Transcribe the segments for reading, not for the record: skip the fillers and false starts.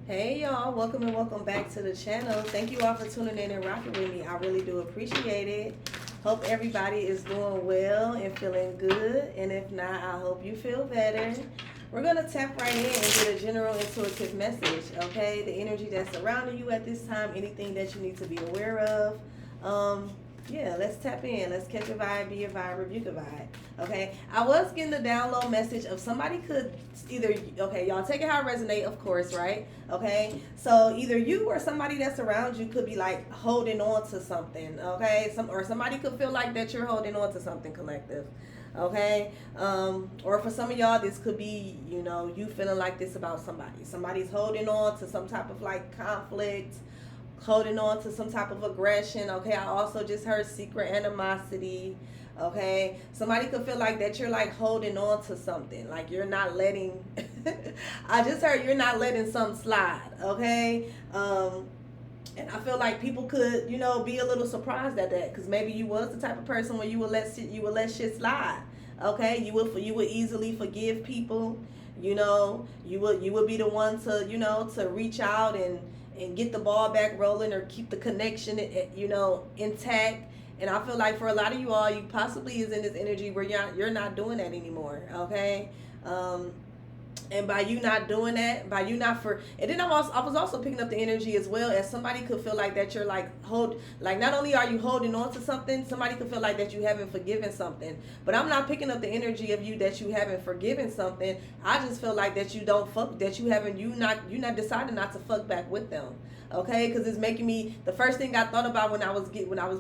Hey y'all, welcome and welcome back to the channel. Thank you all for tuning in and rocking with me. I really do appreciate it. Hope everybody is doing well and feeling good. And if not, I hope you feel better. We're going to tap right in and get a general intuitive message, okay? The energy that's surrounding you at this time, anything that you need to be aware of. Yeah, let's tap in. Let's catch a vibe, be a vibe, rebuke a vibe. Okay. I was getting the download message of somebody could either, okay, y'all take it how it resonate, of course, right? Okay. So either you or somebody that's around you could be like holding on to something, okay? Or somebody could feel like that you're holding on to something, collective. Okay. Or for some of y'all, this could be, you feeling like this about somebody. Somebody's holding on to some type of like conflict, holding on to some type of aggression. Okay, I also just heard secret animosity. Okay, somebody could feel like that you're like holding on to something, like you're not letting I just heard you're not letting something slide. Okay. And I feel like people could, be a little surprised at that, because maybe you was the type of person where you would let shit slide. Okay, you would easily forgive people. You would be the one to to reach out and get the ball back rolling, or keep the connection intact. And I feel like for a lot of you all, you possibly is in this energy where you're not doing that anymore. Okay. And by you not doing that, by you not for, and then I was also picking up the energy as well, as somebody could feel like that you're like not only are you holding on to something, somebody could feel like that you haven't forgiven something. But I'm not picking up the energy of you that you haven't forgiven something. I just feel like that you don't fuck, that you haven't, you not decided not to fuck back with them. Okay, because it's making me, the first thing I thought about when I was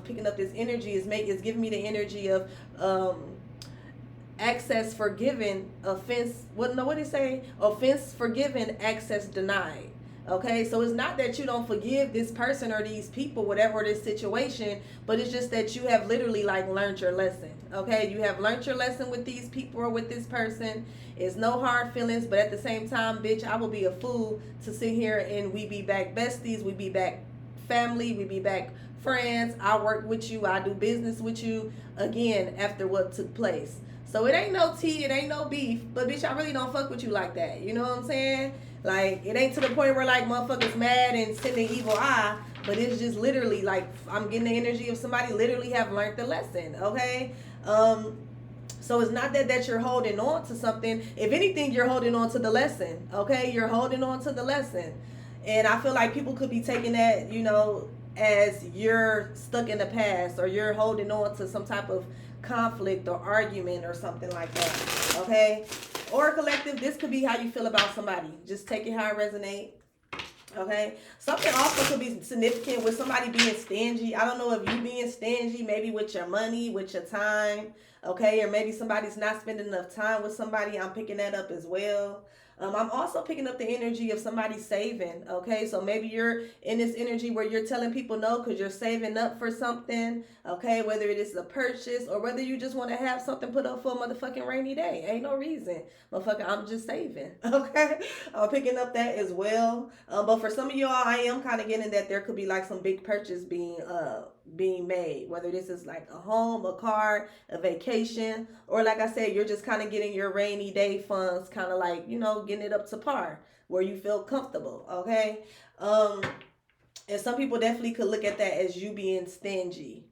picking up this energy is giving me the energy of access forgiven, offense, what did it say? Offense forgiven, access denied. Okay, so it's not that you don't forgive this person or these people, whatever this situation, but it's just that you have literally like learned your lesson. Okay, you have learned your lesson with these people or with this person. It's no hard feelings, but at the same time, bitch, I will be a fool to sit here and we be back besties, we be back family, we be back friends. I work with you, I do business with you again after what took place. So it ain't no tea, it ain't no beef, but bitch, I really don't fuck with you like that. You know what I'm saying? Like, it ain't to the point where like motherfuckers mad and sending evil eye, but it's just literally like I'm getting the energy of somebody literally have learned the lesson. Okay. So it's not that you're holding on to something. If anything, you're holding on to the lesson. Okay, you're holding on to the lesson, and I feel like people could be taking that, as you're stuck in the past, or you're holding on to some type of conflict or argument or something like that. Okay, or collective, this could be how you feel about somebody. Just take it how it resonates. Okay, something also could be significant with somebody being stingy. I don't know if you being stingy, maybe with your money, with your time. Okay, or maybe somebody's not spending enough time with somebody. I'm picking that up as well. I'm also picking up the energy of somebody saving. Okay, so maybe you're in this energy where you're telling people no because you're saving up for something. Okay, whether it is a purchase or whether you just want to have something put up for a motherfucking rainy day. Ain't no reason, motherfucker. I'm just saving. Okay, I'm picking up that as well. But for some of y'all, I am kind of getting that there could be like some big purchase being made, whether this is like a home, a car, a vacation, or like I said, you're just kind of getting your rainy day funds, kind of like, getting it up to par where you feel comfortable. Okay. And some people definitely could look at that as you being stingy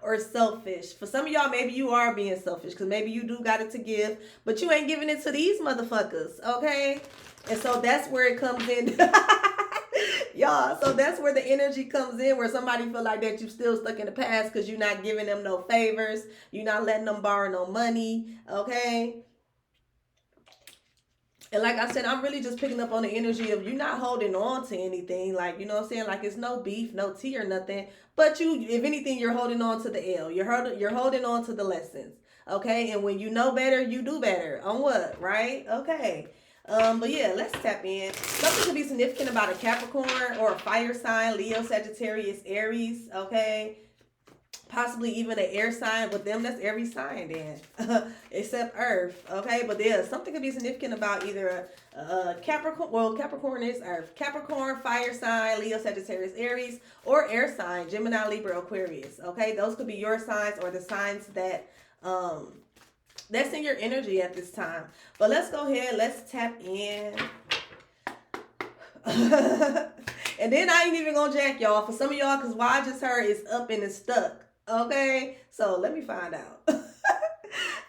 or selfish. For some of y'all, maybe you are being selfish because maybe you do got it to give, but you ain't giving it to these motherfuckers. Okay. And so that's where it comes in. Y'all, so that's where the energy comes in, where somebody feel like that you still stuck in the past because you're not giving them no favors, you're not letting them borrow no money. Okay. And like I said, I'm really just picking up on the energy of you not holding on to anything. Like, you know what I'm saying? Like, it's no beef, no tea or nothing. But you, if anything, you're holding on to the L. You're holding on to the lessons. Okay? And when you know better, you do better. On what? Right? Okay. But yeah, let's tap in. Something could be significant about a Capricorn or a fire sign, Leo, Sagittarius, Aries. Okay? Possibly even an air sign. With them, that's every sign then, except Earth. Okay, but yeah, something could be significant about either a Capricorn. Well, Capricorn is Earth. Capricorn, fire sign, Leo, Sagittarius, Aries, or air sign, Gemini, Libra, Aquarius. Okay, those could be your signs or the signs that that's in your energy at this time. But let's go ahead. Let's tap in. And then I ain't even gonna jack y'all. For some of y'all, because what I just heard is up and it's stuck. Okay? So let me find out.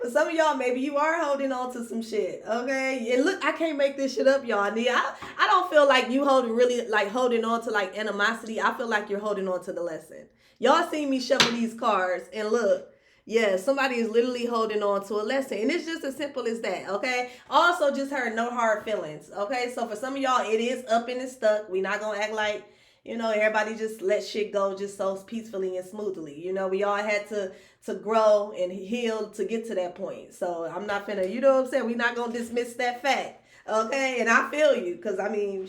For some of y'all, maybe you are holding on to some shit. Okay? And look, I can't make this shit up, y'all. I don't feel like you holding on to like animosity. I feel like you're holding on to the lesson. Y'all seen me shuffle these cards and look. Yeah, somebody is literally holding on to a lesson. And it's just as simple as that, okay? Also, just heard no hard feelings, okay? So for some of y'all, it is up and it's stuck. We not going to act like, everybody just let shit go just so peacefully and smoothly. We all had to grow and heal to get to that point. So I'm not finna, you know what I'm saying? We not going to dismiss that fact, okay? And I feel you because,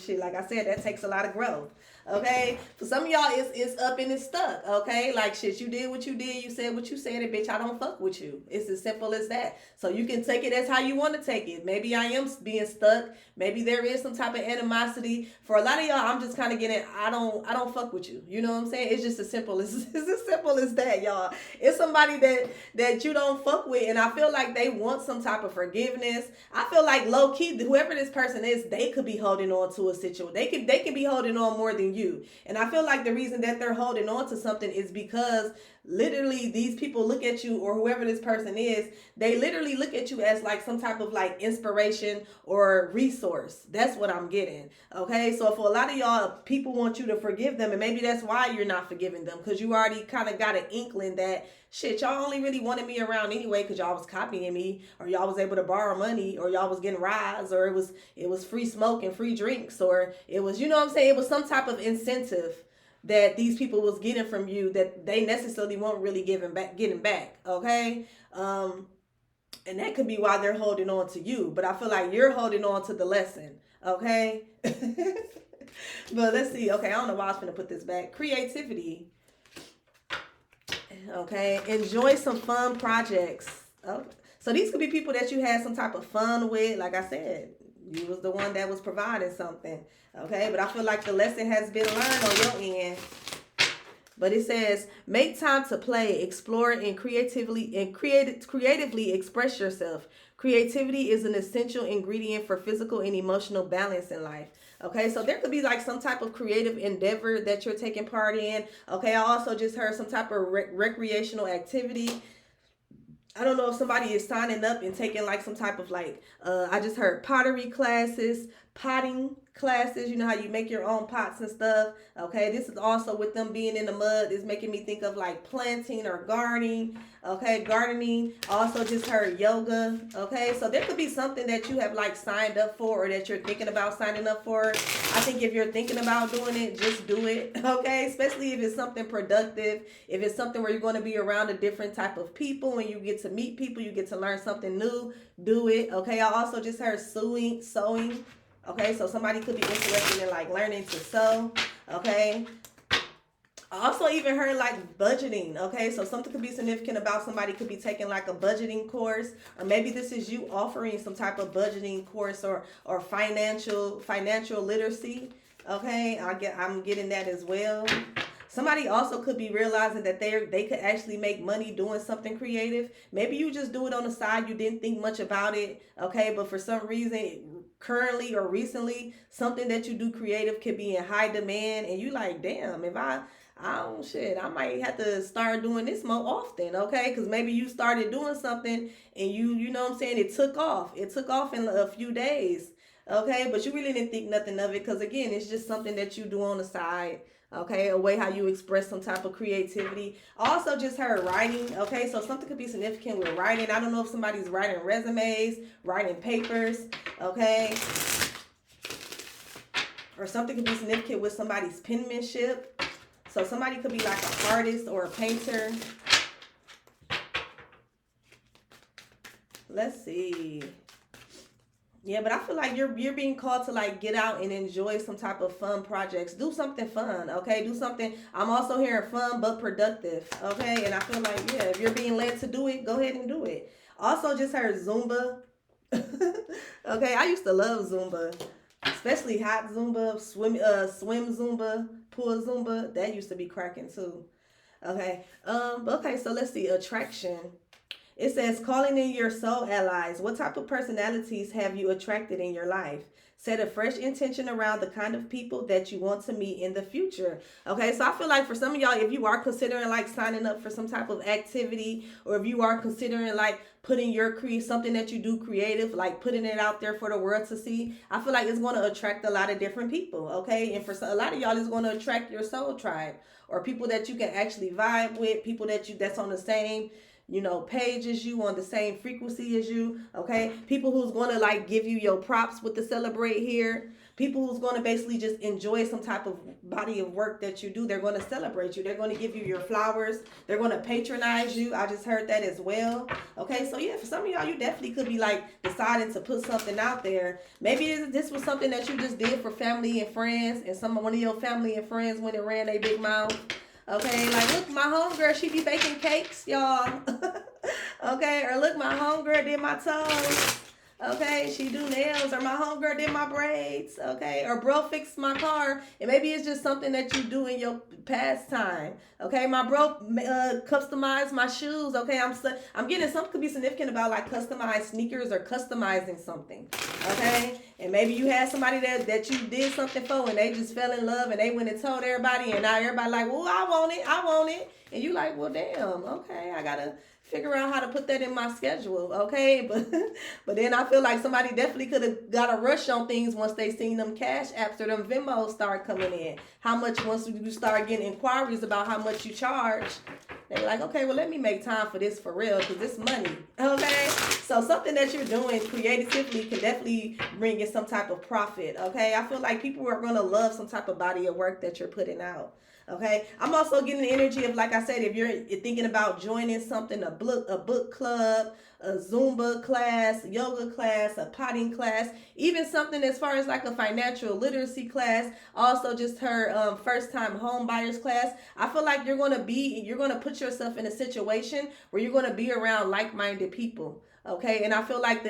shit, like I said, that takes a lot of growth. Okay, for some of y'all, it's up and it's stuck. Okay, like shit, you did what you did, you said what you said, and bitch, I don't fuck with you. It's as simple as that. So you can take it as how you want to take it. Maybe I am being stuck. Maybe there is some type of animosity. For a lot of y'all, I'm just kind of getting, I don't fuck with you. You know what I'm saying? It's just as simple as that, y'all. It's somebody that you don't fuck with, and I feel like they want some type of forgiveness. I feel like low key, whoever this person is, they could be holding on to a situation. They can be holding on more than you. And I feel like the reason that they're holding on to something is because literally these people look at you, or whoever this person is, they literally look at you as like some type of like inspiration or resource. That's what I'm getting. Okay, so for a lot of y'all, people want you to forgive them, and maybe that's why you're not forgiving them, because you already kind of got an inkling that shit, y'all only really wanted me around anyway because y'all was copying me, or y'all was able to borrow money, or y'all was getting rides, or it was free smoke and free drinks, or it was, you know what I'm saying, it was some type of incentive that these people was getting from you that they necessarily won't really getting back, okay? And that could be why they're holding on to you, but I feel like you're holding on to the lesson, okay? But let's see. Okay, I don't know why I was gonna put this back. Creativity. Okay, enjoy some fun projects. Oh, so these could be people that you had some type of fun with. Like I said, you was the one that was providing something. Okay, but I feel like the lesson has been learned on your end. But it says, make time to play, explore, and creatively express yourself. Creativity is an essential ingredient for physical and emotional balance in life. Okay, so there could be like some type of creative endeavor that you're taking part in. Okay, I also just heard some type of recreational activity. I don't know if somebody is signing up and taking like some type of like, I just heard pottery classes, potting classes. You know how you make your own pots and stuff. Okay, this is also with them being in the mud is making me think of like planting or gardening. Okay, gardening. Also just heard yoga. Okay, so there could be something that you have like signed up for, or that you're thinking about signing up for. I think if you're thinking about doing it, just do it. Okay, especially if it's something productive, if it's something where you're going to be around a different type of people and you get to meet people, you get to learn something new, do it. Okay, I also just heard sewing. Okay, so somebody could be interested in like learning to sew. Okay, I also even heard like budgeting. Okay, so something could be significant about somebody could be taking like a budgeting course, or maybe this is you offering some type of budgeting course or financial literacy. Okay, I'm getting that as well. Somebody also could be realizing that they could actually make money doing something creative. Maybe you just do it on the side. You didn't think much about it. Okay, but for some reason, currently or recently, something that you do creative could be in high demand, and you like, damn, if I might have to start doing this more often, okay? Because maybe you started doing something and you know what I'm saying, it took off in a few days, okay? But you really didn't think nothing of it because, again, it's just something that you do on the side, okay? A way how you express some type of creativity. Also just heard writing, okay? So something could be significant with writing. I don't know if somebody's writing resumes, writing papers, okay? Or something could be significant with somebody's penmanship. So somebody could be like an artist or a painter. Let's see. Yeah, but I feel like you're being called to like get out and enjoy some type of fun projects. Do something fun, okay? Do something. I'm also hearing fun but productive, okay? And I feel like, yeah, if you're being led to do it, go ahead and do it. Also just heard Zumba. Okay, I used to love Zumba. Especially hot Zumba, swim Zumba, pool Zumba. That used to be cracking too. Okay. Okay, so let's see. Attraction. It says calling in your soul allies. What type of personalities have you attracted in your life? Set a fresh intention around the kind of people that you want to meet in the future. Okay, so I feel like for some of y'all, if you are considering like signing up for some type of activity, or if you are considering like putting your something that you do creative, like putting it out there for the world to see, I feel like it's going to attract a lot of different people. Okay, and for a lot of y'all, it's going to attract your soul tribe, or people that you can actually vibe with, people that's on the same page as you, on the same frequency as you. Okay, people who's going to like give you your props with the celebrate here, people who's going to basically just enjoy some type of body of work that you do. They're going to celebrate you, they're going to give you your flowers, they're going to patronize you. I just heard that as well. Okay, so yeah, for some of y'all, you definitely could be like deciding to put something out there. Maybe this was something that you just did for family and friends, and one of your family and friends went and ran a big mouth. Okay, like, look, my homegirl, she be baking cakes, y'all. Okay, or look, my homegirl did my toes. Okay, she do nails, or my homegirl did my braids. Okay, or bro fixed my car. And maybe it's just something that you do in your pastime. Okay, my bro customized my shoes. Okay, I'm getting something could be significant about like customized sneakers or customizing something. Okay, and maybe you had somebody that you did something for, and they just fell in love, and they went and told everybody, and now everybody like, well, I want it, and you like, well, damn, okay, I gotta figure out how to put that in my schedule. Okay, but then I feel like somebody definitely could have got a rush on things once they seen them cash apps or them Venmos start coming in. How much, once you start getting inquiries about how much you charge, they're like, okay, well, let me make time for this for real, because it's money. Okay, so something that you're doing creatively can definitely bring in some type of profit. Okay, I feel like people are going to love some type of body of work that you're putting out. Okay, I'm also getting the energy of, like I said, if you're thinking about joining something, a book club, a Zumba class, yoga class, a potting class, even something as far as like a financial literacy class, also just her first time home buyers class. I feel like you're going to put yourself in a situation where you're going to be around like-minded people. Okay, and I feel like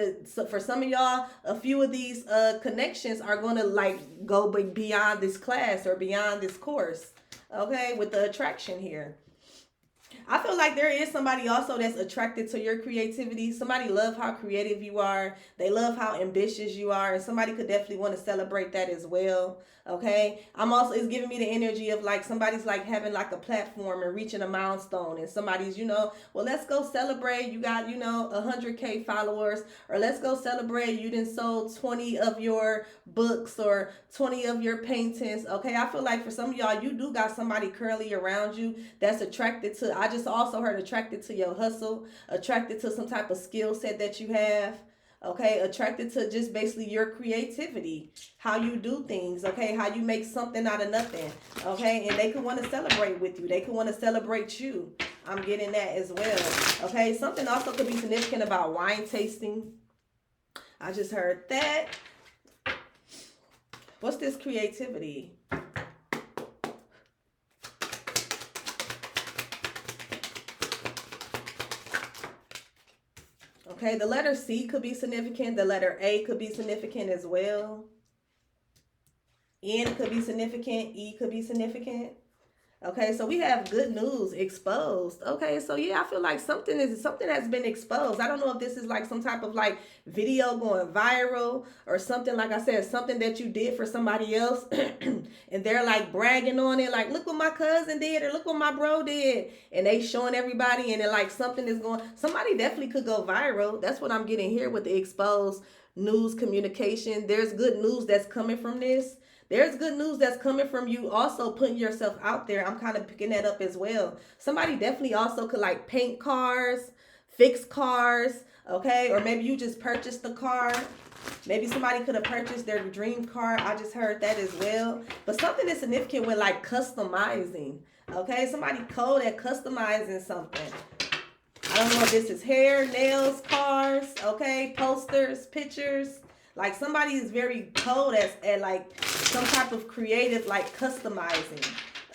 for some of y'all, a few of these connections are going to like go beyond this class or beyond this course. Okay, with the attraction here, I feel like there is somebody also that's attracted to your creativity. Somebody love how creative you are. They love how ambitious you are. And somebody could definitely want to celebrate that as well. Okay. It's giving me the energy of like somebody's like having like a platform and reaching a milestone. And somebody's, well, let's go celebrate. You got, 100K followers. Or let's go celebrate. You done sold 20 of your books or 20 of your paintings. Okay. I feel like for some of y'all, you do got somebody currently around you that's attracted to, I just also heard attracted to your hustle, attracted to some type of skill set that you have. Okay, attracted to just basically your creativity, how you do things, okay, how you make something out of nothing, okay, and they could want to celebrate with you. They could want to celebrate you. I'm getting that as well. Okay, something also could be significant about wine tasting. I just heard that. What's this creativity? Okay, the letter C could be significant. The letter A could be significant as well. N could be significant. E could be significant. Okay, so we have good news exposed. Okay, so yeah, I feel like something has been exposed. I don't know if this is like some type of like video going viral or something, like I said, something that you did for somebody else and they're like bragging on it, like, look what my cousin did or look what my bro did, and they showing everybody, and then like somebody definitely could go viral. That's what I'm getting here with the exposed news communication. There's good news that's coming from this. There's good news that's coming from you also putting yourself out there. I'm kind of picking that up as well. Somebody definitely also could like paint cars, fix cars, okay? Or maybe you just purchased the car. Maybe somebody could have purchased their dream car. I just heard that as well. But something is significant with like customizing, okay? Somebody cold at customizing something. I don't know if this is hair, nails, cars, okay? Posters, pictures. Like somebody is very cold at like some type of creative like customizing,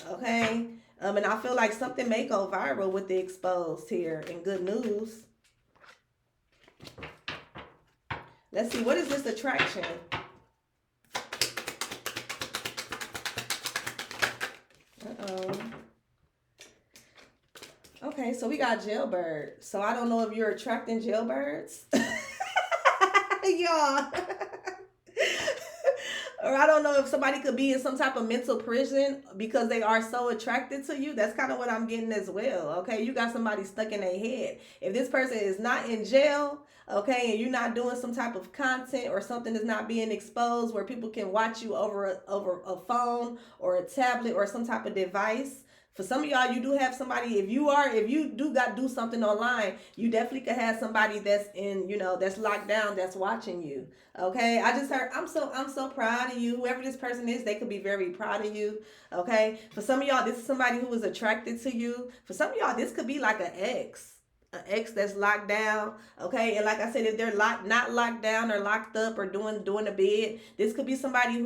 okay? And I feel like something may go viral with the exposed here in good news. Let's see, what is this attraction? Okay, so we got jailbird. So I don't know if you're attracting jailbirds. Y'all. or I don't know if somebody could be in some type of mental prison because they are so attracted to you. That's kind of what I'm getting as well. Okay, you got somebody stuck in their head. If this person is not in jail, okay, and you're not doing some type of content or something is not being exposed where people can watch you over a phone or a tablet or some type of device. For some of y'all, you do have somebody. If you do something online, you definitely could have somebody that's in, that's locked down, that's watching you. Okay, I just heard. I'm so proud of you. Whoever this person is, they could be very proud of you. Okay, for some of y'all, this is somebody who is attracted to you. For some of y'all, this could be like an ex that's locked down. Okay, and like I said, if they're not locked down or locked up or doing a bid, this could be somebody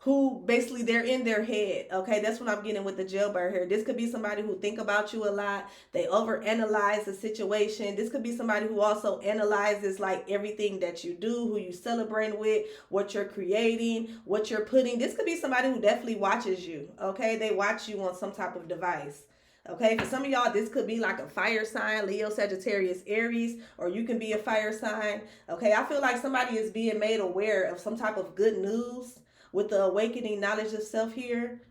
who basically they're in their head. Okay, that's what I'm getting with the jailbird here. This could be somebody who think about you a lot. They overanalyze the situation. This could be somebody who also analyzes like everything that you do, who you celebrate with, what you're creating, what you're putting. This could be somebody who definitely watches you. Okay, they watch you on some type of device. Okay, for some of y'all, this could be like a fire sign, Leo, Sagittarius, Aries, or you can be a fire sign. Okay, I feel like somebody is being made aware of some type of good news with the awakening knowledge of self here.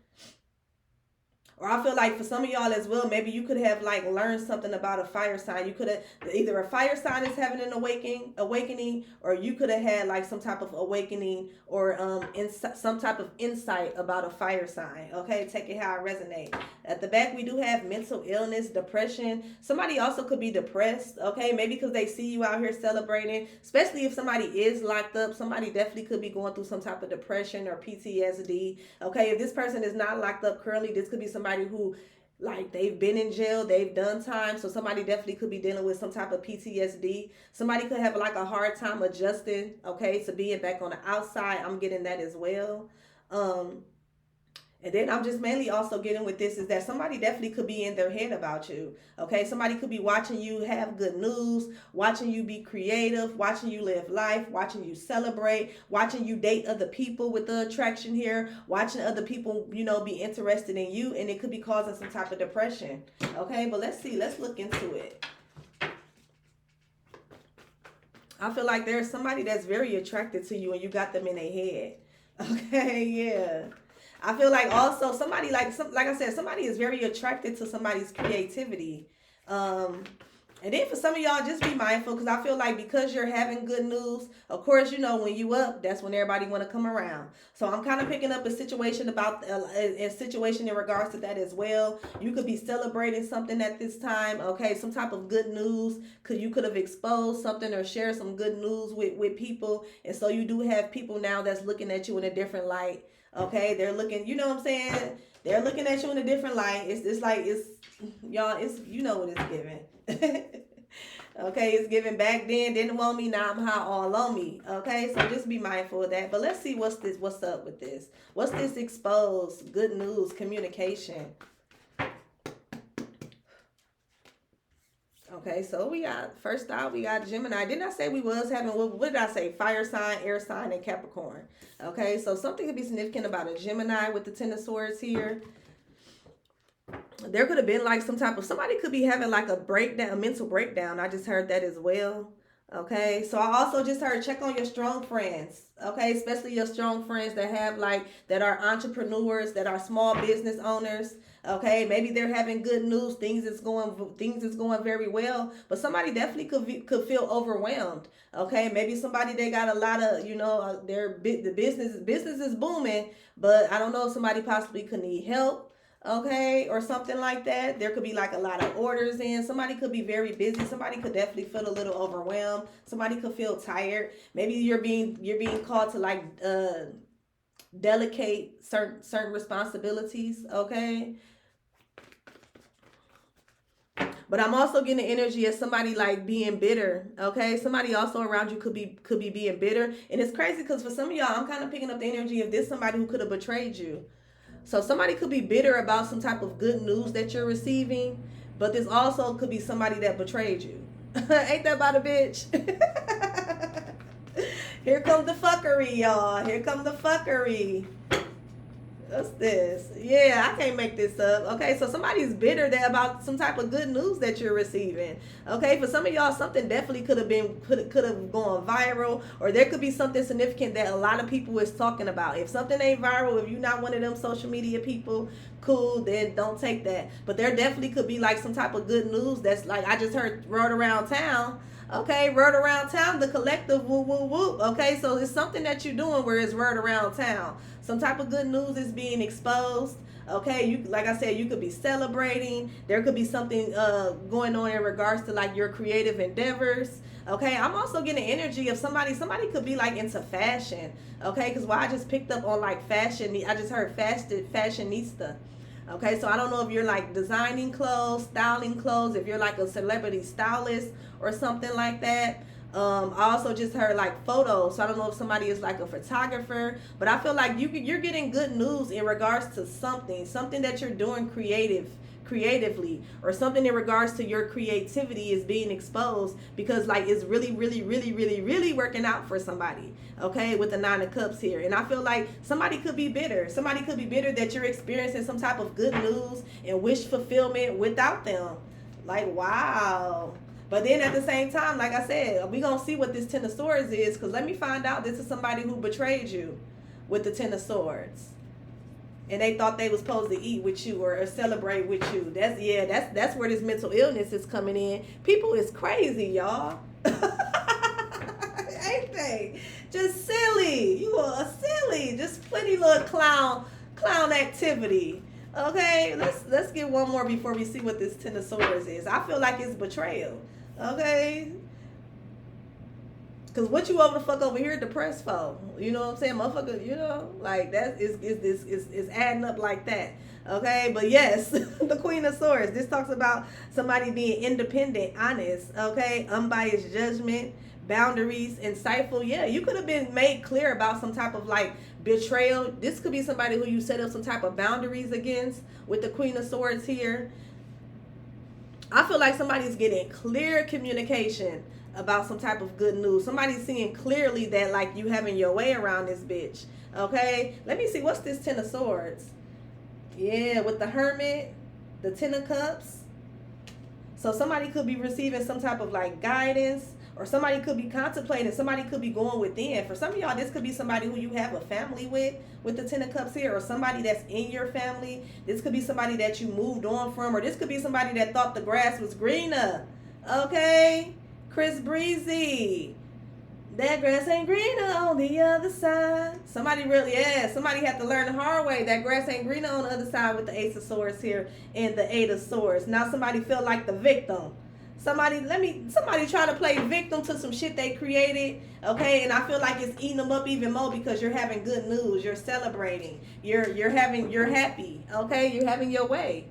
Or I feel like for some of y'all as well, maybe you could have like learned something about a fire sign. You could have either a fire sign is having an awakening, or you could have had like some type of awakening or some type of insight about a fire sign. Okay, take it how it resonates. At the back, we do have mental illness, depression. Somebody also could be depressed. Okay, maybe because they see you out here celebrating, especially if somebody is locked up. Somebody definitely could be going through some type of depression or PTSD. Okay, if this person is not locked up currently, this could be somebody who like they've been in jail, they've done time, so somebody definitely could be dealing with some type of PTSD. Somebody could have like a hard time adjusting, okay, to being back on the outside. I'm getting that as well. And then I'm just mainly also getting with this is that somebody definitely could be in their head about you. Okay, somebody could be watching you have good news, watching you be creative, watching you live life, watching you celebrate, watching you date other people with the attraction here, watching other people, be interested in you, and it could be causing some type of depression. Okay, but let's look into it. I feel like there's somebody that's very attracted to you and you got them in their head. Okay, yeah. I feel like also somebody like I said, somebody is very attracted to somebody's creativity. And then for some of y'all, just be mindful because I feel like because you're having good news, of course, when you up, that's when everybody want to come around. So I'm kind of picking up a situation in regards to that as well. You could be celebrating something at this time. Okay, some type of good news. You could have exposed something or shared some good news with people. And so you do have people now that's looking at you in a different light. Okay, they're looking, you know what I'm saying? They're looking at you in a different light. It's like, y'all, what it's giving. Okay, it's giving back then, didn't want me, now I'm hot all on me. Okay, so just be mindful of that. But let's see what's up with this. What's this exposed? Good news, communication. Okay, so we got, first out, we got Gemini. Didn't I say we was having, what did I say? Fire sign, air sign, and Capricorn. Okay, so something could be significant about a Gemini with the Ten of Swords here. There could have been like somebody could be having like a mental breakdown. I just heard that as well. Okay, so I also just heard check on your strong friends. Okay, especially your strong friends that are entrepreneurs, that are small business owners. Okay, maybe they're having good news. Things is going very well, but somebody definitely could feel overwhelmed. Okay, maybe somebody they got a lot of the business is booming, but I don't know if somebody possibly could need help. Okay, or something like that. There could be like a lot of orders in. Somebody could be very busy. Somebody could definitely feel a little overwhelmed. Somebody could feel tired. Maybe you're being called to like delegate certain responsibilities. Okay. But I'm also getting the energy of somebody like being bitter. Okay, somebody also around you could be being bitter, and it's crazy because for some of y'all, I'm kind of picking up the energy of this somebody who could have betrayed you. So somebody could be bitter about some type of good news that you're receiving, but this also could be somebody that betrayed you. Ain't that about a bitch? Here comes the fuckery, y'all. Here comes the fuckery. What's this? Yeah, I can't make this up. Okay, so somebody's bitter there about some type of good news that you're receiving. Okay, for some of y'all, something definitely could have gone viral, or there could be something significant that a lot of people is talking about. If something ain't viral, if you're not one of them social media people, cool, then don't take that. But there definitely could be like some type of good news that's like I just heard word around town. Okay, word around town, the collective whoop whoop whoop. Okay, so it's something that you're doing where it's word around town. Some type of good news is being exposed. Okay, you like I said, you could be celebrating. There could be something going on in regards to like your creative endeavors. Okay, I'm also getting energy of somebody could be like into fashion. Okay, because I just picked up on like fashion. I just heard fashionista. Okay, so I don't know if you're like designing clothes, styling clothes, if you're like a celebrity stylist or something like that. I also just heard like photos, so I don't know if somebody is like a photographer, but I feel like you're getting good news in regards to something that you're doing creatively, or something in regards to your creativity is being exposed, because like it's really really working out for somebody. Okay, with the 9 of Cups here, and I feel like somebody could be bitter that you're experiencing some type of good news and wish fulfillment without them. Like, wow. But then at the same time, like I said, we're going to see what this 10 of Swords is, because let me find out this is somebody who betrayed you with the 10 of Swords. And they thought they was supposed to eat with you or celebrate with you. That's where this mental illness is coming in. People is crazy, y'all. Ain't they? Just silly. You are silly. Just plenty little clown activity. Okay, let's get one more before we see what this 10 of Swords is. I feel like it's betrayal. Okay, because what you over the fuck over here depressed for? You know what I'm saying, motherfucker? You know, like that is adding up like that. Okay, but yes, the Queen of Swords. This talks about somebody being independent, honest. Okay, unbiased judgment, boundaries, insightful. Yeah, you could have been made clear about some type of like betrayal. This could be somebody who you set up some type of boundaries against with the Queen of Swords here. I feel like somebody's getting clear communication about some type of good news. Somebody's seeing clearly that like you having your way around this bitch. Okay, let me see, what's this 10 of Swords? Yeah, with the Hermit, the 10 of Cups. So somebody could be receiving some type of like guidance, or somebody could be contemplating, somebody could be going within. For some of y'all, this could be somebody who you have a family with the 10 of Cups here, or somebody that's in your family. This could be somebody that you moved on from, or this could be somebody that thought the grass was greener. Okay, Chris Breezy. That grass ain't greener on the other side. Somebody had to learn the hard way. That grass ain't greener on the other side with the Ace of Swords here and the 8 of Swords. Now somebody feel like the victim. Somebody try to play victim to some shit they created, okay? And I feel like it's eating them up even more, because you're having good news, you're celebrating, you're happy, okay? You're having your way.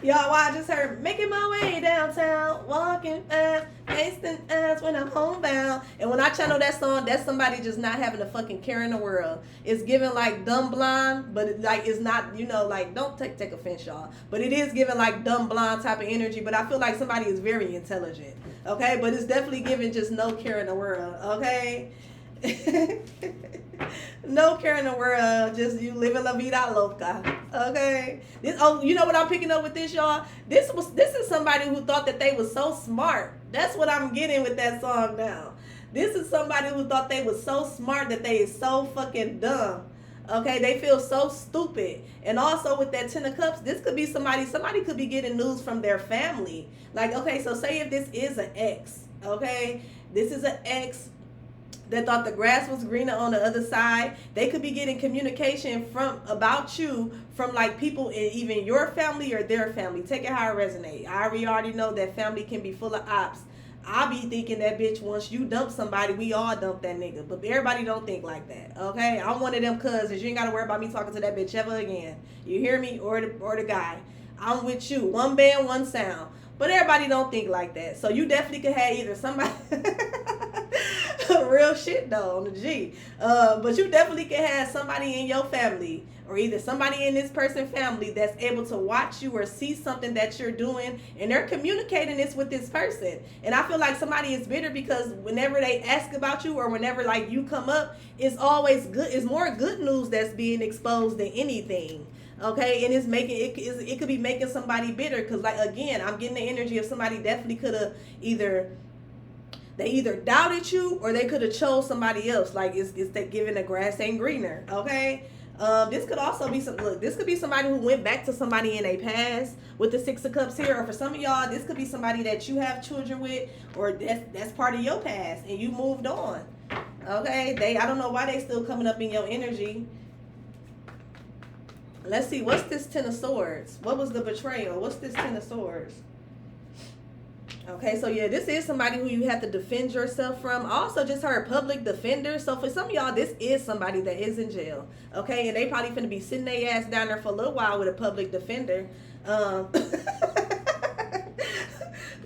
Y'all, I just heard making my way downtown, walking fast, wasting ass when I'm homebound. And when I channel that song, that's somebody just not having a fucking care in the world. It's giving like dumb blonde, but it's not, you know, like, don't take offense, y'all. But it is giving like dumb blonde type of energy. But I feel like somebody is very intelligent, okay? But it's definitely giving just no care in the world, okay? No care in the world, just you living la vida loca. Okay. You know what I'm picking up with this, y'all? This is somebody who thought that they was so smart. That's what I'm getting with that song now. This is somebody who thought they was so smart that they is so fucking dumb. Okay, they feel so stupid. And also with that 10 of Cups, this could be somebody could be getting news from their family. Like, okay, so say if this is an ex, okay? This is an ex that thought the grass was greener on the other side. They could be getting communication about you from like people in even your family or their family. Take it how it resonates. I already know that family can be full of ops. I be thinking that bitch, once you dump somebody, we all dump that nigga. But everybody don't think like that, okay? I'm one of them cousins. You ain't got to worry about me talking to that bitch ever again. You hear me? Or the guy. I'm with you. One band, one sound. But everybody don't think like that. So you definitely could have either somebody some real shit though on the G. But you definitely can have somebody in your family, or either somebody in this person's family, that's able to watch you or see something that you're doing, and they're communicating this with this person. And I feel like somebody is bitter because whenever they ask about you, or whenever like you come up, it's always good. It's more good news that's being exposed than anything. Okay, and it's making it could be making somebody bitter, because like again, I'm getting the energy of somebody definitely could have either doubted you, or they could have chose somebody else. Like it's that giving the grass ain't greener. Okay. This could also be this could be somebody who went back to somebody in a past with the Six of Cups here, or for some of y'all, this could be somebody that you have children with, or that's part of your past and you moved on. Okay, I don't know why they still coming up in your energy. Let's see, what's this Ten of Swords? What was the betrayal? What's this Ten of Swords? Okay, so yeah, this is somebody who you have to defend yourself from. I also just heard public defender. So for some of y'all, this is somebody that is in jail. Okay, and they probably finna be sitting their ass down there for a little while with a public defender.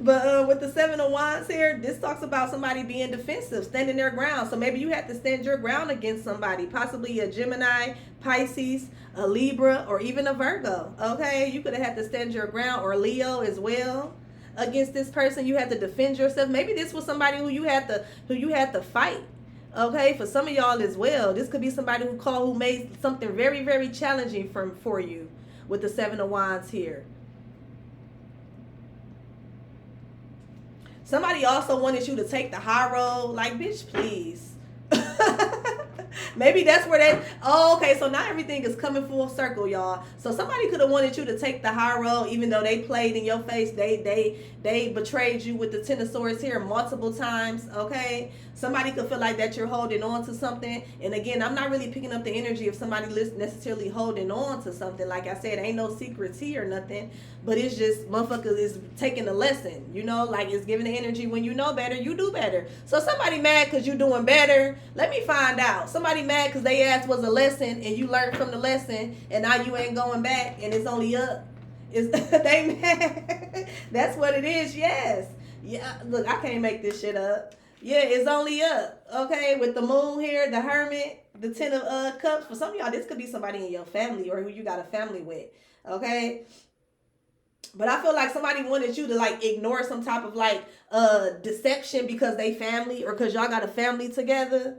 But with the Seven of Wands here, this talks about somebody being defensive, standing their ground. So maybe you have to stand your ground against somebody, possibly a Gemini, Pisces, a Libra, or even a Virgo. Okay, you could have had to stand your ground, or Leo as well. Against this person, you had to defend yourself. Maybe this was somebody who you had to fight. Okay, for some of y'all as well, this could be somebody who made something very, very challenging for you with the Seven of Wands here. Somebody also wanted you to take the high road. Like, bitch, please. Maybe that's where okay, so now everything is coming full circle, y'all. So somebody could have wanted you to take the high road, even though they played in your face. They betrayed you with the Ten of Swords here multiple times, okay? Somebody could feel like that you're holding on to something. And again, I'm not really picking up the energy of somebody necessarily holding on to something. Like I said, ain't no secrets here or nothing. But it's just, motherfucker is taking a lesson, you know? Like, it's giving the energy, when you know better, you do better. So somebody mad because you doing better, let me find out. Somebody mad because they ass was a lesson and you learned from the lesson, and now you ain't going back and it's only up. They mad. That's what it is. Yes. Yeah. Look, I can't make this shit up. Yeah, it's only up. Okay, with the moon here, the Hermit, the Ten of Cups. For some of y'all, this could be somebody in your family or who you got a family with. Okay. But I feel like somebody wanted you to like ignore some type of like deception because they family, or because y'all got a family together.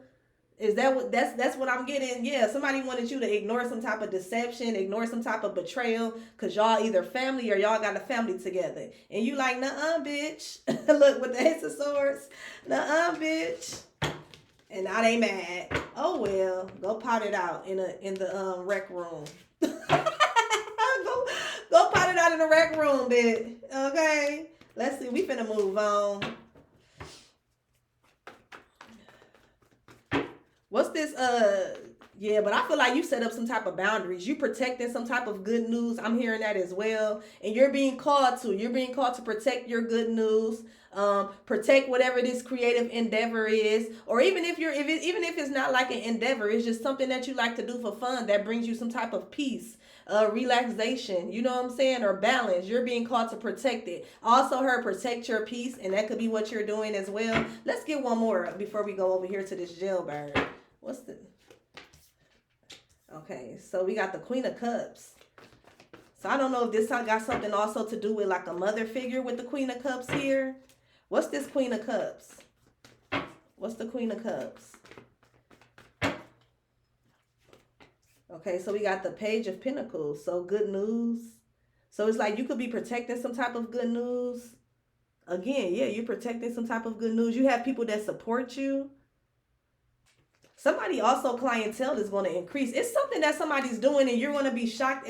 Is that what that's what I'm getting? Yeah, somebody wanted you to ignore some type of deception, ignore some type of betrayal, because y'all either family or y'all got a family together. And you like, nuh-uh, bitch. Look, with the Ace of Swords. Nuh-uh, bitch. And now they mad. Oh well, go pot it out in the rec room. Go pot it out in the rec room, bitch. Okay? Let's see. We finna move on. What's this? Yeah, but I feel like you set up some type of boundaries. You protecting some type of good news. I'm hearing that as well. And you're being called to. You're being called to protect your good news. Protect whatever this creative endeavor is. Or even if it's not like an endeavor, it's just something that you like to do for fun that brings you some type of peace. Relaxation, you know what I'm saying, or balance. You're being called to protect it. Also heard protect your peace, and that could be what you're doing as well. Let's get one more before we go over here to this jailbird. What's the... Okay, so we got the Queen of Cups. So I don't know if this got something also to do with like a mother figure with the Queen of Cups here. What's this Queen of Cups? What's the Queen of Cups? Okay, so we got the Page of Pentacles. So good news. So it's like you could be protecting some type of good news. Again, yeah, you're protecting some type of good news. You have people that support you. Somebody also, clientele is going to increase. It's something that somebody's doing and you're going to be shocked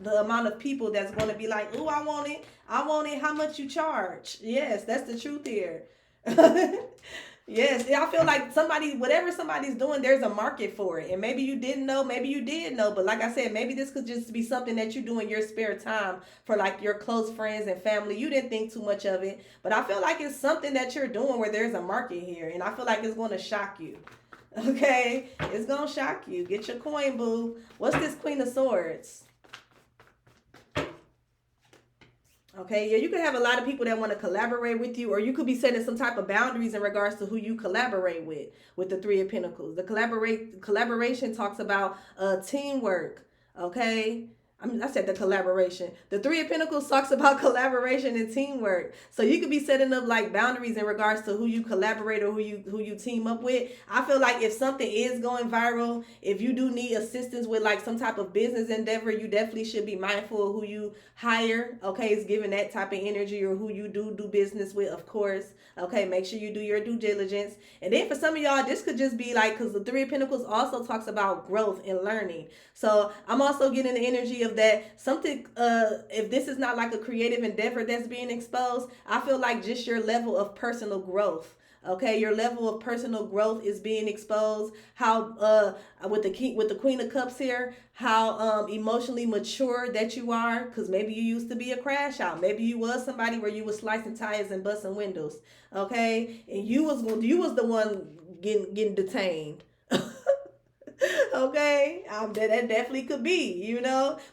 the amount of people that's going to be like, oh, I want it. I want it. How much you charge? Yes, that's the truth here. Yes, I feel like whatever somebody's doing, there's a market for it. And maybe you didn't know, maybe you did know. But like I said, maybe this could just be something that you do in your spare time for like your close friends and family. You didn't think too much of it. But I feel like it's something that you're doing where there's a market here. And I feel like it's going to shock you. Okay? It's going to shock you. Get your coin, boo. What's this Queen of Swords? Okay, yeah, you could have a lot of people that want to collaborate with you, or you could be setting some type of boundaries in regards to who you collaborate with the Three of Pentacles. The collaboration talks about teamwork. Okay, I said the collaboration. The Three of Pentacles talks about collaboration and teamwork. So you could be setting up like boundaries in regards to who you collaborate or who you team up with. I feel like if something is going viral, if you do need assistance with like some type of business endeavor, you definitely should be mindful of who you hire. Okay, it's giving that type of energy, or who you do business with, of course. Okay, make sure you do your due diligence. And then for some of y'all, this could just be like, because the Three of Pentacles also talks about growth and learning. So I'm also getting the energy of that something, if this is not like a creative endeavor that's being exposed, I feel like just your level of personal growth. Okay, your level of personal growth is being exposed. How with the Queen of Cups here, how emotionally mature that you are, because maybe you used to be a crash out. Maybe you was somebody where you was slicing tires and busting windows. Okay, and you was the one getting detained. Okay, that definitely could be,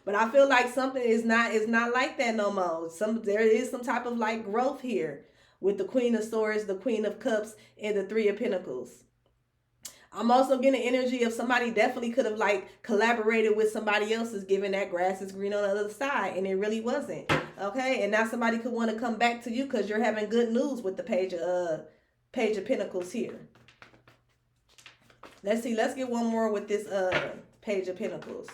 but I feel like something is not like that no more. There is some type of like growth here with the Queen of Swords, the Queen of Cups, and the Three of Pentacles. I'm also getting energy of somebody definitely could have like collaborated with somebody else's, given that grass is green on the other side, and it really wasn't. Okay, and now somebody could want to come back to you because you're having good news with the Page of Pentacles here. Let's see. Let's get one more with this Page of Pentacles.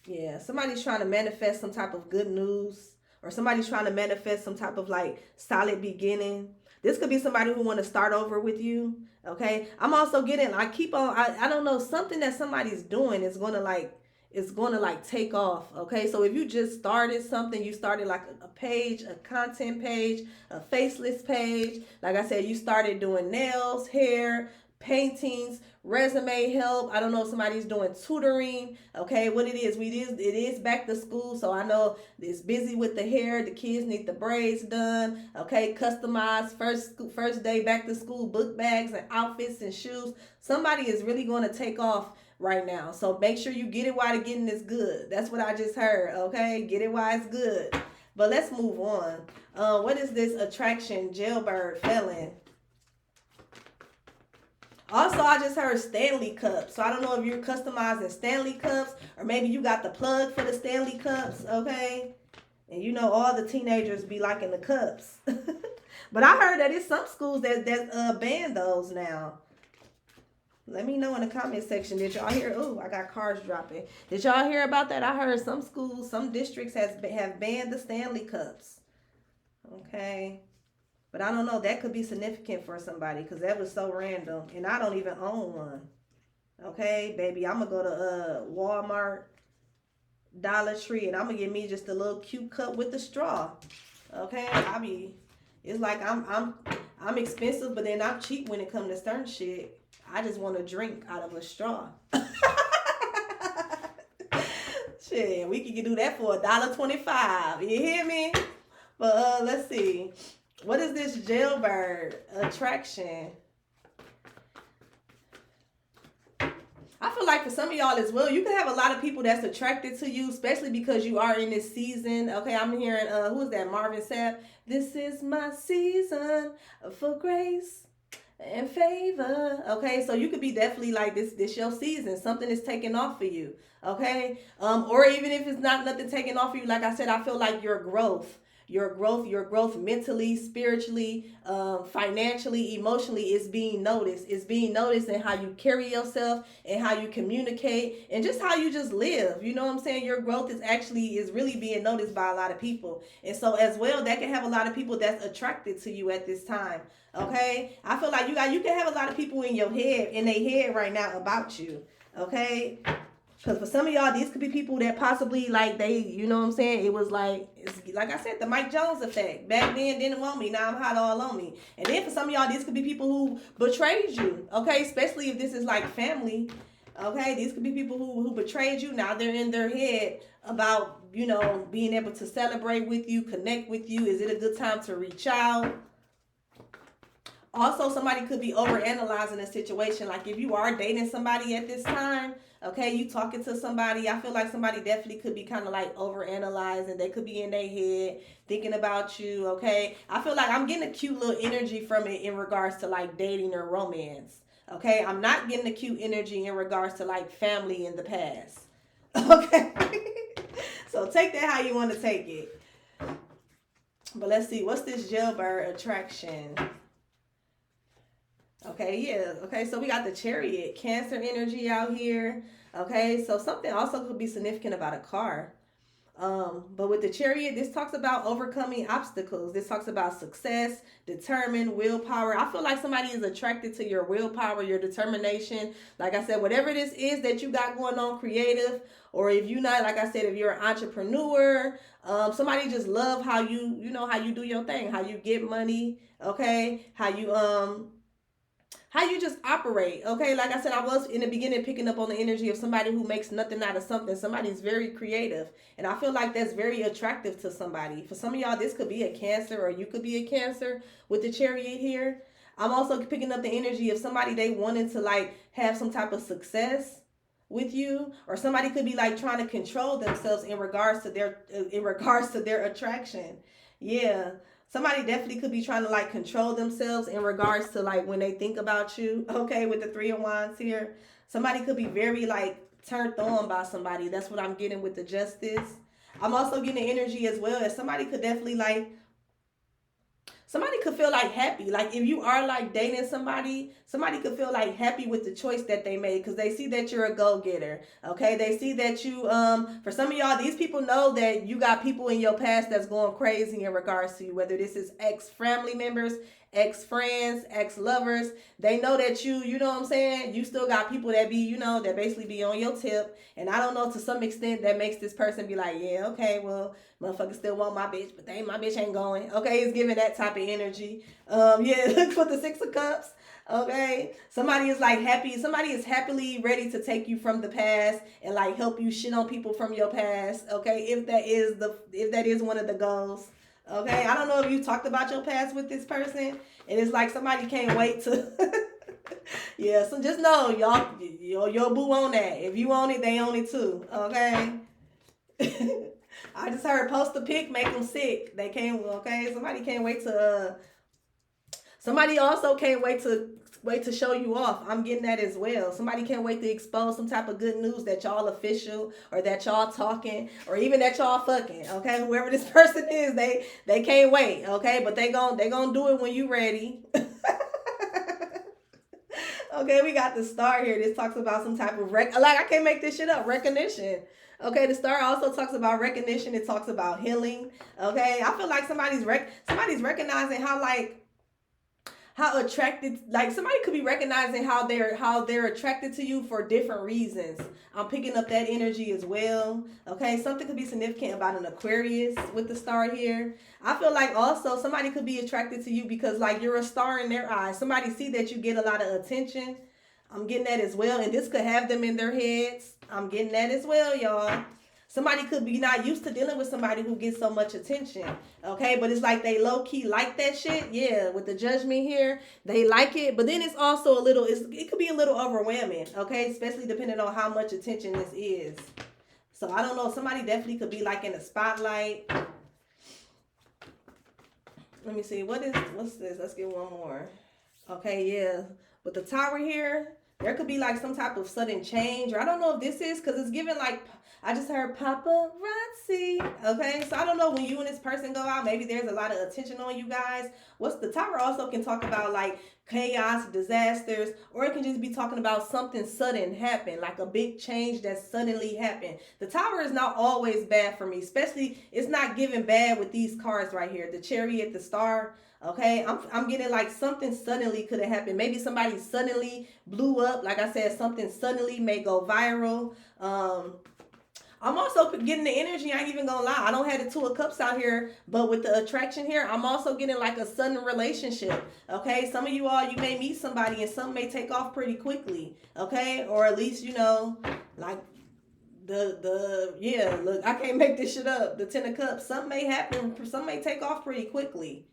Yeah, somebody's trying to manifest some type of good news, or somebody's trying to manifest some type of like solid beginning. This could be somebody who want to start over with you. Okay, I'm also getting, I don't know, something that somebody's doing is going to like take off. Okay, so if you just started something, you started like a page, a content page, a faceless page. Like I said, you started doing nails, hair, paintings, resume help. I don't know if somebody's doing tutoring. Okay, what it is, it is back to school, so I know it's busy with the hair. The kids need the braids done. Okay, customized first day back to school book bags and outfits and shoes. Somebody is really going to take off right now, so make sure you get it while the getting is good. That's what I just heard. Okay, get it while it's good. But let's move on. What is this? Attraction, jailbird, felon. Also, I just heard Stanley Cups. So I don't know if you're customizing Stanley Cups, or maybe you got the plug for the Stanley Cups, okay? And all the teenagers be liking the cups. But I heard that it's some schools that ban those now. Let me know in the comment section. Did y'all hear? Oh, I got cars dropping. Did y'all hear about that? I heard some schools, some districts have banned the Stanley Cups. Okay. But I don't know. That could be significant for somebody, because that was so random. And I don't even own one. Okay, baby. I'm going to go to Walmart, Dollar Tree, and I'm going to get me just a little cute cup with the straw. Okay, it's like I'm expensive, but then I'm cheap when it comes to certain shit. I just want to drink out of a straw. Shit, we could do that for $1.25. You hear me? But let's see. What is this jailbird attraction? I feel like for some of y'all as well, you can have a lot of people that's attracted to you, especially because you are in this season. Okay, I'm hearing, who is that? Marvin Sapp. This is my season for grace and favor. Okay, so you could be definitely like this your season. Something is taking off for you. Okay, or even if it's not nothing taking off for you, like I said, I feel like your growth mentally, spiritually, financially, emotionally is being noticed. It's being noticed in how you carry yourself and how you communicate and just how you just live. You know what I'm saying? Your growth is really being noticed by a lot of people. And so as well, that can have a lot of people that's attracted to you at this time. Okay? I feel like you can have a lot of people in their head right now about you. Okay? Because for some of y'all, these could be people that possibly, like, you know what I'm saying? It was like, it's like I said, the Mike Jones effect. Back then, didn't want me. Now I'm hot all on me. And then for some of y'all, these could be people who betrayed you. Okay? Especially if this is like family. Okay? These could be people who betrayed you. Now they're in their head about, being able to celebrate with you, connect with you. Is it a good time to reach out? Also, somebody could be overanalyzing a situation. Like if you are dating somebody at this time, okay, you talking to somebody, I feel like somebody definitely could be kind of like overanalyzing. They could be in their head thinking about you, okay? I feel like I'm getting a cute little energy from it in regards to like dating or romance. Okay, I'm not getting a cute energy in regards to like family in the past. Okay. So take that how you want to take it. But let's see, what's this jailbird attraction? Okay, yeah. Okay, so we got the Chariot, Cancer energy out here. Okay, so something also could be significant about a car. But with the Chariot, this talks about overcoming obstacles. This talks about success, determined, willpower. I feel like somebody is attracted to your willpower, your determination. Like I said, whatever this is that you got going on creative, or if you not, like I said, if you're an entrepreneur, somebody just love how how you do your thing, how you get money, okay? How you just operate, okay? Like I said, I was in the beginning picking up on the energy of somebody who makes nothing out of something. Somebody's very creative, and I feel like that's very attractive to somebody. For some of y'all, this could be a Cancer, or you could be a Cancer with the Chariot here. I'm also picking up the energy of somebody they wanted to like have some type of success with you, or somebody could be like trying to control themselves in regards to their attraction. Yeah, somebody definitely could be trying to like control themselves in regards to like when they think about you. Okay, with the Three of Wands here, somebody could be very like turned on by somebody. That's what I'm getting with the Justice. I'm also getting the energy as well as somebody could definitely like, somebody could feel like happy. Like if you are like dating somebody, somebody could feel like happy with the choice that they made because they see that you're a go-getter. Okay, they see that you for some of y'all, these people know that you got people in your past that's going crazy in regards to you, whether this is ex-family members, ex-friends, ex-lovers. They know that you know what I'm saying, you still got people that be, that basically be on your tip. And I don't know, to some extent that makes this person be like, yeah, okay, well, motherfuckers still want my bitch, but my bitch ain't going. Okay, it's giving that type of energy. Yeah, look for the Six of Cups. Okay, somebody is like happy. Somebody is happily ready to take you from the past and like help you shit on people from your past. Okay, if that is one of the goals. Okay, I don't know if you talked about your past with this person, and it's like somebody can't wait to. Yeah, so just know y'all, your boo on that. If you own it, they own it too. Okay. I just heard post a pic, make them sick. They can't. Okay, somebody can't wait to. Somebody also can't wait to show you off. I'm getting that as well. Somebody can't wait to expose some type of good news that y'all official, or that y'all talking, or even that y'all fucking. Okay, whoever this person is, they can't wait. Okay, but they gon' do it when you ready. Okay, we got the Star here. This talks about some type of like I can't make this shit up. Recognition. Okay, the Star also talks about recognition. It talks about healing. Okay, I feel like somebody's recognizing how attracted, like somebody could be recognizing how they're attracted to you for different reasons. I'm picking up that energy as well. Okay, something could be significant about an Aquarius with the Star here. I feel like also somebody could be attracted to you because like you're a star in their eyes. Somebody see that you get a lot of attention. I'm getting that as well, and this could have them in their heads. I'm getting that as well, y'all. Somebody could be not used to dealing with somebody who gets so much attention. Okay, but it's like they low-key like that shit. Yeah, with the Judgment here, they like it. But then it's also it could be a little overwhelming. Okay, especially depending on how much attention this is. So I don't know. Somebody definitely could be like in the spotlight. Let me see. What's this? Let's get one more. Okay, yeah. With the Tower here, there could be like some type of sudden change. Or I don't know if this is because it's giving like, I just heard paparazzi. Okay, so I don't know, when you and this person go out, maybe there's a lot of attention on you guys. What's the Tower also can talk about like chaos, disasters, or it can just be talking about something sudden happen, like a big change that suddenly happened. The Tower is not always bad for me, especially it's not giving bad with these cards right here. The Chariot, the Star. Okay, I'm getting like something suddenly could have happened. Maybe somebody suddenly blew up. Like I said, something suddenly may go viral. I'm also getting the energy, I ain't even gonna lie. I don't have the Two of Cups out here, but with the attraction here, I'm also getting like a sudden relationship. Okay, some of you all, you may meet somebody and some may take off pretty quickly. Okay, or at least, like yeah, look, I can't make this shit up. The Ten of Cups, something may happen, some may take off pretty quickly.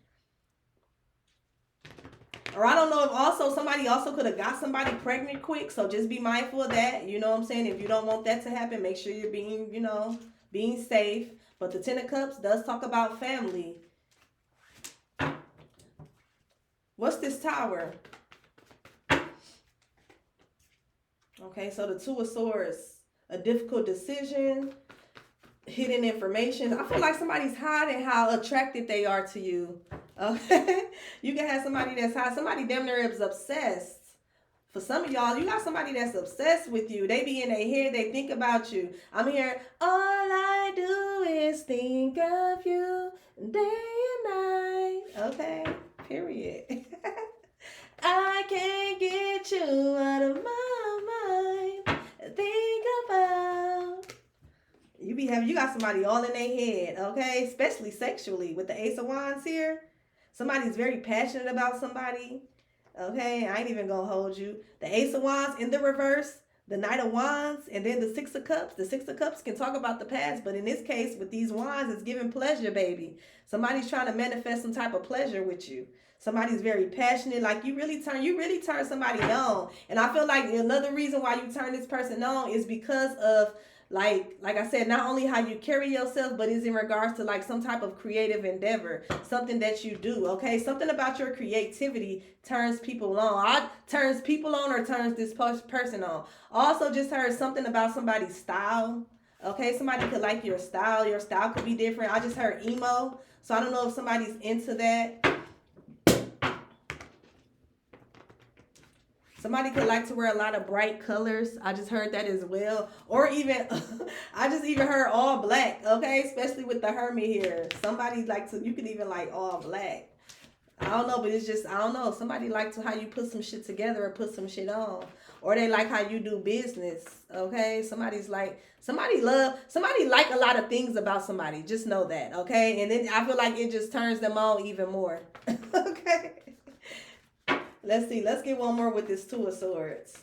Or I don't know if also somebody also could have got somebody pregnant quick. So just be mindful of that. You know what I'm saying? If you don't want that to happen, make sure you're being, being safe. But the Ten of Cups does talk about family. What's this Tower? Okay, so the Two of Swords, a difficult decision, hidden information. I feel like somebody's hiding how attracted they are to you. Okay, you can have somebody that's high. Somebody damn near is obsessed. For some of y'all, you got somebody that's obsessed with you. They be in their head. They think about you. I'm here. All I do is think of you day and night. Okay, period. I can't get you out of my mind. Think about. You got somebody all in their head, okay? Especially sexually with the Ace of Wands here. Somebody's very passionate about somebody. Okay, I ain't even gonna hold you. The Ace of Wands in the reverse, the Knight of Wands, and then the Six of Cups. The Six of Cups can talk about the past, but in this case, with these wands, it's giving pleasure, baby. Somebody's trying to manifest some type of pleasure with you. Somebody's very passionate, like you really turn somebody on. And I feel like another reason why you turn this person on is because of like I said, not only how you carry yourself, but is in regards to like some type of creative endeavor, something that you do, okay? Something about your creativity turns people on. Turns people on or turns this person on. Also just heard something about somebody's style, okay? Somebody could like your style. Your style could be different. I just heard emo, so I don't know if somebody's into that. Somebody could like to wear a lot of bright colors. I just heard that as well. Or even, I just even heard all black, okay? Especially with the Hermit here. Somebody like to, you could even like all black. I don't know, but it's just, I don't know. Somebody like to how you put some shit together or put some shit on. Or they like how you do business, okay? Somebody like a lot of things about somebody. Just know that, okay? And then I feel like it just turns them on even more, okay? Let's see. Let's get one more with this Two of Swords.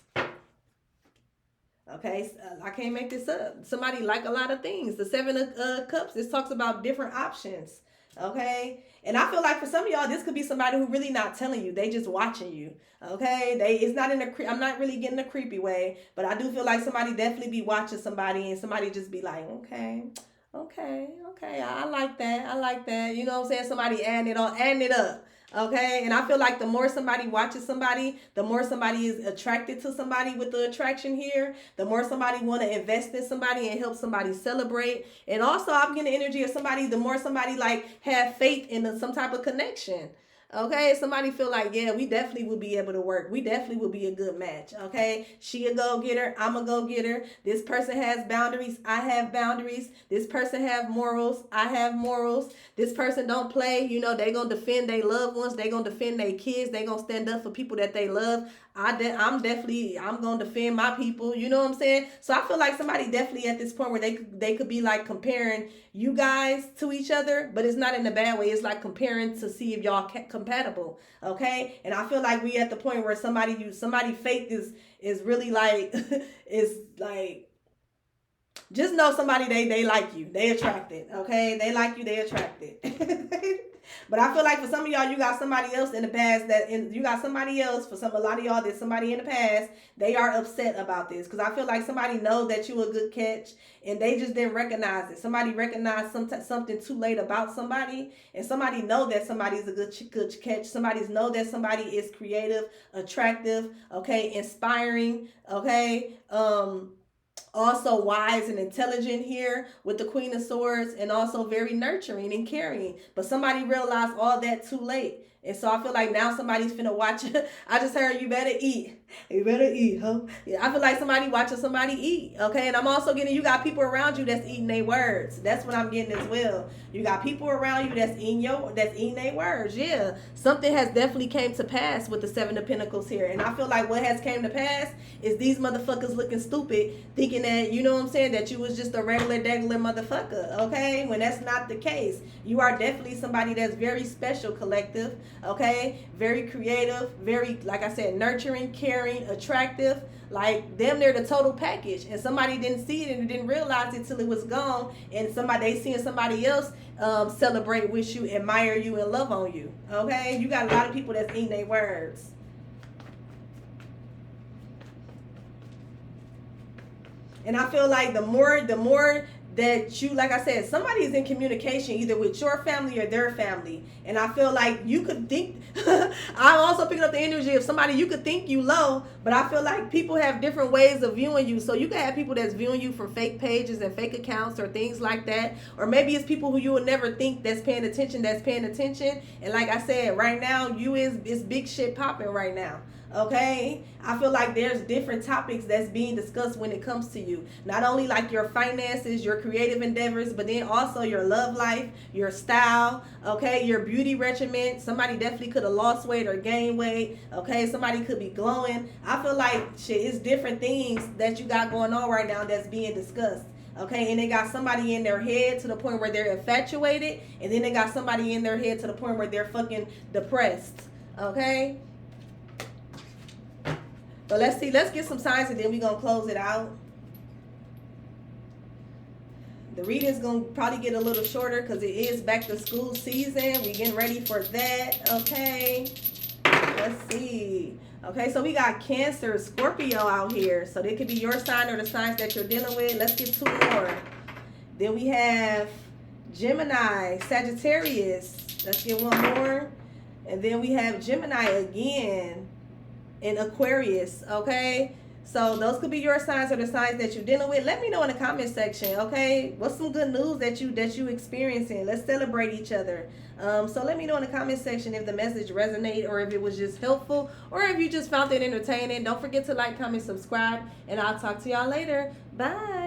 Okay, I can't make this up. Somebody like a lot of things. The Seven of Cups, this talks about different options. Okay, and I feel like for some of y'all, this could be somebody who really not telling you. They just watching you. Okay, it's not I'm not really getting a creepy way, but I do feel like somebody definitely be watching somebody, and somebody just be like, okay, I like that. You know what I'm saying? Somebody adding it up. Okay, and I feel like the more somebody watches somebody, the more somebody is attracted to somebody with the attraction here, the more somebody want to invest in somebody and help somebody celebrate. And also I'm getting the energy of somebody, the more somebody like have faith in some type of connection. Okay, somebody feel like, yeah, we definitely will be able to work. We definitely will be a good match. Okay, she a go-getter, I'm a go-getter. This person has boundaries, I have boundaries. This person have morals, I have morals. This person don't play, they gonna defend their loved ones, they gonna defend their kids, they gonna stand up for people that they love. I'm gonna defend my people, you know what I'm saying? So I feel like somebody definitely at this point where they could be like comparing you guys to each other, but it's not in a bad way. It's like comparing to see if y'all compatible, okay? And I feel like we at the point where somebody faith is really like is like, just know somebody they like you, they attracted, okay? They like you, they attracted. But I feel like for some of y'all, you got somebody else in the past for a lot of y'all, there's somebody in the past, they are upset about this. Because I feel like somebody know that you a good catch and they just didn't recognize it. Somebody recognized something too late about somebody, and somebody know that somebody's a good catch. Somebody know that somebody is creative, attractive, okay, inspiring, okay, also wise and intelligent here with the Queen of Swords, and also very nurturing and caring. But somebody realized all that too late. And so I feel like now somebody's finna watch. I just heard you better eat. You better eat, huh? Yeah, I feel like somebody watching somebody eat, okay? And I'm also getting, you got people around you that's eating their words. That's what I'm getting as well. You got people around you that's eating their words. Yeah, something has definitely came to pass with the Seven of Pentacles here. And I feel like what has came to pass is these motherfuckers looking stupid, thinking that, you know what I'm saying, that you was just a regular motherfucker, okay? When that's not the case. You are definitely somebody that's very special, collective. Okay, very creative, very, like I said, nurturing, caring, attractive, like damn near the total package. And somebody didn't see it and didn't realize it till it was gone, and they seeing somebody else celebrate with you, admire you, and love on you. Okay, you got a lot of people that's eating their words. And I feel like the more that you, like I said, somebody is in communication either with your family or their family. And I feel like you could think, I'm also picking up the energy of somebody you could think you low, but I feel like people have different ways of viewing you. So you can have people that's viewing you from fake pages and fake accounts or things like that. Or maybe it's people who you would never think that's paying attention. And like I said, right now, it's big shit popping right now. Okay, I feel like there's different topics that's being discussed when it comes to you. Not only like your finances, your creative endeavors, but then also your love life, your style, okay, your beauty regimen. Somebody definitely could have lost weight or gained weight. Okay, somebody could be glowing. I feel like shit, it's different things that you got going on right now that's being discussed. Okay, and they got somebody in their head to the point where they're infatuated, and then they got somebody in their head to the point where they're fucking depressed. Okay. But let's get some signs and then we're going to close it out. The reading's going to probably get a little shorter because it is back to school season. We're getting ready for that. Okay. Let's see. Okay, so we got Cancer, Scorpio out here. So they could be your sign or the signs that you're dealing with. Let's get 2 more. Then we have Gemini, Sagittarius. Let's get 1 more. And then we have Gemini again. In Aquarius, okay? So those could be your signs or the signs that you're dealing with. Let me know in the comment section, okay? What's some good news that you experiencing? Let's celebrate each other. So let me know in the comment section if the message resonated or if it was just helpful or if you just found it entertaining. Don't forget to like, comment, subscribe, and I'll talk to y'all later. Bye.